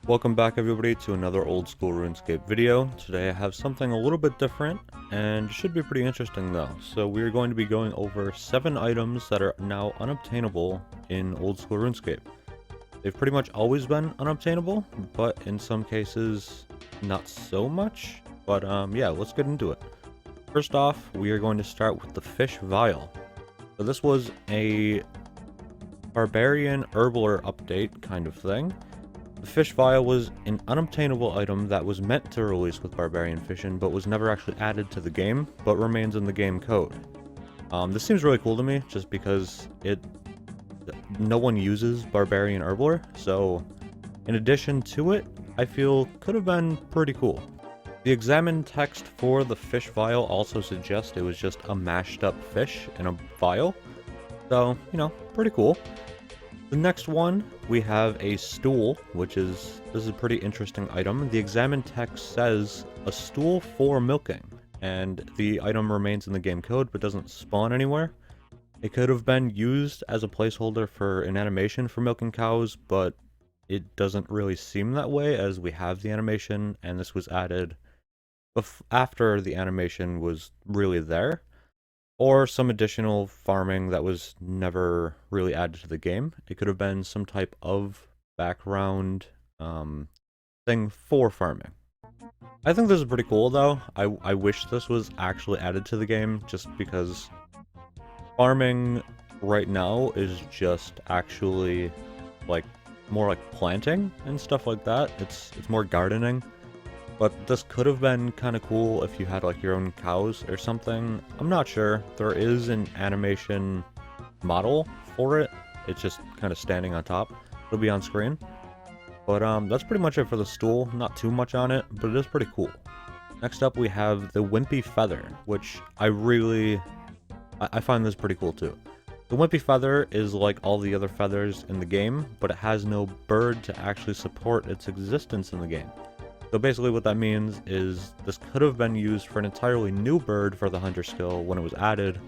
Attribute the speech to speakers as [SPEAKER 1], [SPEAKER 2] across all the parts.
[SPEAKER 1] Welcome back everybody to another old school RuneScape video. Today I have something a little bit different and should be pretty interesting though. So we're going to be going over 7 items that are now unobtainable in old school RuneScape. They've pretty much always been unobtainable, but in some cases not so much. But yeah, let's get into it. First off, we are going to start with the fish vial. So this was a barbarian herbler update kind of thing. The fish vial was an unobtainable item that was meant to release with barbarian fishing, but was never actually added to the game, but remains in the game code. This seems really cool to me, just because no one uses barbarian herbler, so in addition to it, I feel could have been pretty cool. The examine text for the fish vial also suggests it was just a mashed up fish in a vial, so, you know, pretty cool. The next one, we have a stool, this is a pretty interesting item. The examine text says, a stool for milking, and the item remains in the game code but doesn't spawn anywhere. It could have been used as a placeholder for an animation for milking cows, but it doesn't really seem that way as we have the animation, and this was added after the animation was really there. Or some additional farming that was never really added to the game. It could have been some type of background thing for farming. I think this is pretty cool though. I wish this was actually added to the game, just because farming right now is just actually like more like planting and stuff like that. It's more gardening. But this could have been kind of cool if you had like your own cows or something. I'm not sure. There is an animation model for it. It's just kind of standing on top. It'll be on screen. But that's pretty much it for the stool. Not too much on it, but it is pretty cool. Next up we have the Wimpy Feather, which I find this pretty cool too. The Wimpy Feather is like all the other feathers in the game, but it has no bird to actually support its existence in the game. So basically what that means is this could have been used for an entirely new bird for the hunter skill when it was added,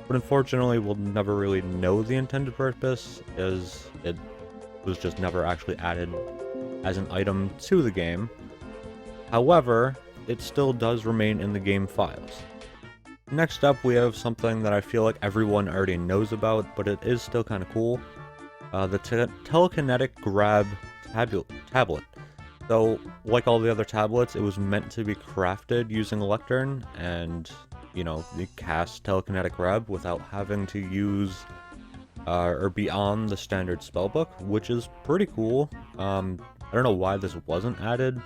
[SPEAKER 1] but unfortunately we'll never really know the intended purpose, as it was just never actually added as an item to the game. However, it still does remain in the game files. Next up we have something that I feel like everyone already knows about, but it is still kind of cool. The telekinetic grab tablet. So, like all the other tablets, it was meant to be crafted using a lectern, and, you know, you cast telekinetic grab without having to use, or be on the standard spellbook, which is pretty cool. I don't know why this wasn't added,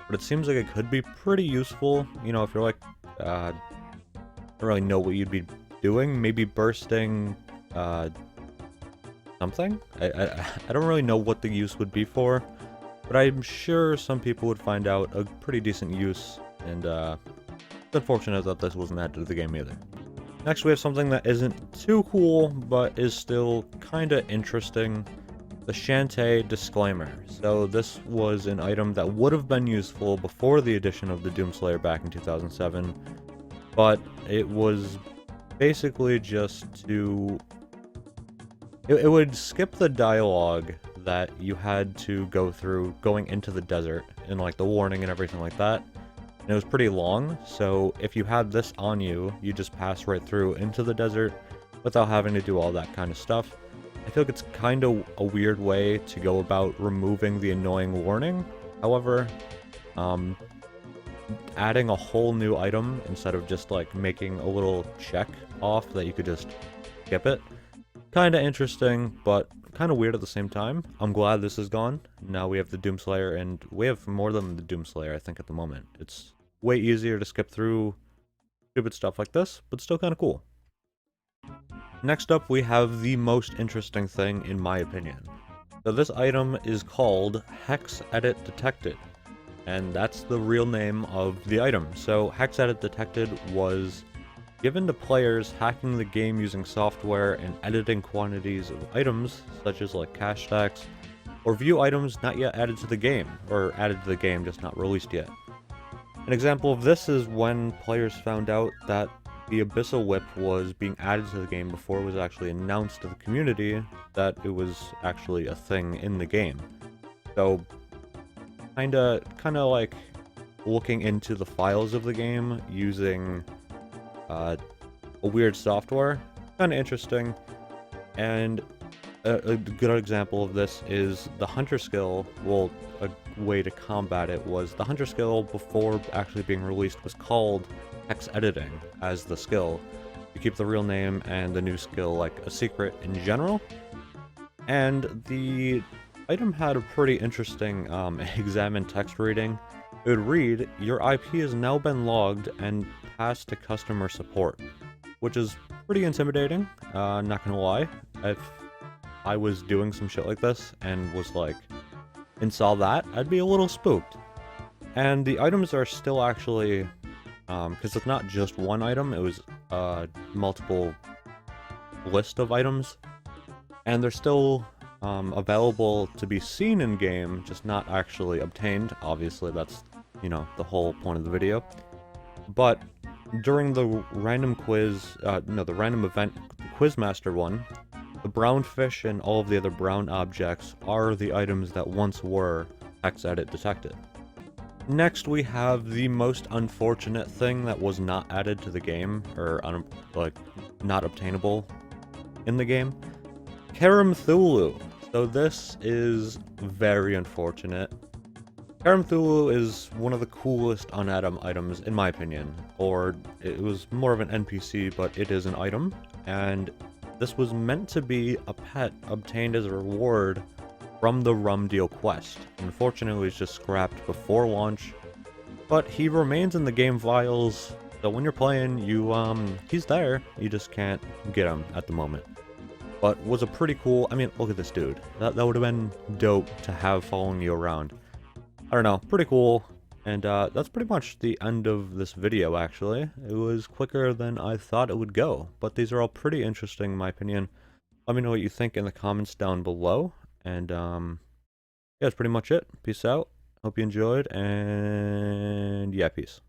[SPEAKER 1] but it seems like it could be pretty useful, you know, if you're like, I don't really know what you'd be doing, maybe bursting, something? I don't really know what the use would be for. But I'm sure some people would find out a pretty decent use, and it's unfortunate that this wasn't added to the game either. Next we have something that isn't too cool, but is still kinda interesting. The Shantae disclaimer. So this was an item that would have been useful before the addition of the Doomslayer back in 2007, but it was basically just to... It would skip the dialogue that you had to go through going into the desert, and like the warning and everything like that. And it was pretty long, so if you had this on you, you just pass right through into the desert without having to do all that kind of stuff. I feel like it's kind of a weird way to go about removing the annoying warning. However, adding a whole new item instead of just like making a little check off that you could just skip it, kind of interesting, but kind of weird at the same time. I'm glad this is gone. Now we have the Doomslayer, and we have more than the Doomslayer, I think, at the moment. It's way easier to skip through stupid stuff like this, but still kind of cool. Next up, we have the most interesting thing, in my opinion. So this item is called HexEdit Detected, and that's the real name of the item. So HexEdit Detected was given to players hacking the game using software and editing quantities of items, such as like cache stacks, or view items not yet added to the game, or added to the game just not released yet. An example of this is when players found out that the Abyssal Whip was being added to the game before it was actually announced to the community that it was actually a thing in the game. So kinda like looking into the files of the game using a weird software. Kinda interesting, and a good example of this is the hunter skill. Well, a way to combat it was the hunter skill before actually being released was called hex editing as the skill. You keep the real name and the new skill like a secret in general. And the item had a pretty interesting examine text reading. It would read, "Your IP has now been logged and passed to customer support," which is pretty intimidating, not gonna lie. If I was doing some shit like this and was like, and saw that, I'd be a little spooked. And the items are still actually, because it's not just one item, it was multiple list of items. And they're still available to be seen in game, just not actually obtained. Obviously, that's, you know, the whole point of the video. But during the random quiz, the random event Quizmaster one, the brown fish and all of the other brown objects are the items that once were HexEdit Detected. Next, we have the most unfortunate thing that was not added to the game, or not obtainable in the game. Rimthulu. So this is very unfortunate. Rimthulu is one of the coolest unatom items, in my opinion. Or, it was more of an NPC, but it is an item. And this was meant to be a pet obtained as a reward from the Rum Deal quest. Unfortunately, it was just scrapped before launch. But he remains in the game Vials, so when you're playing, he's there. You just can't get him at the moment. But was a pretty cool, I mean, look at this dude. That would have been dope to have following you around. I don't know, pretty cool. And that's pretty much the end of this video, actually. It was quicker than I thought it would go. But these are all pretty interesting, in my opinion. Let me know what you think in the comments down below. And, yeah, that's pretty much it. Peace out. Hope you enjoyed, and yeah, peace.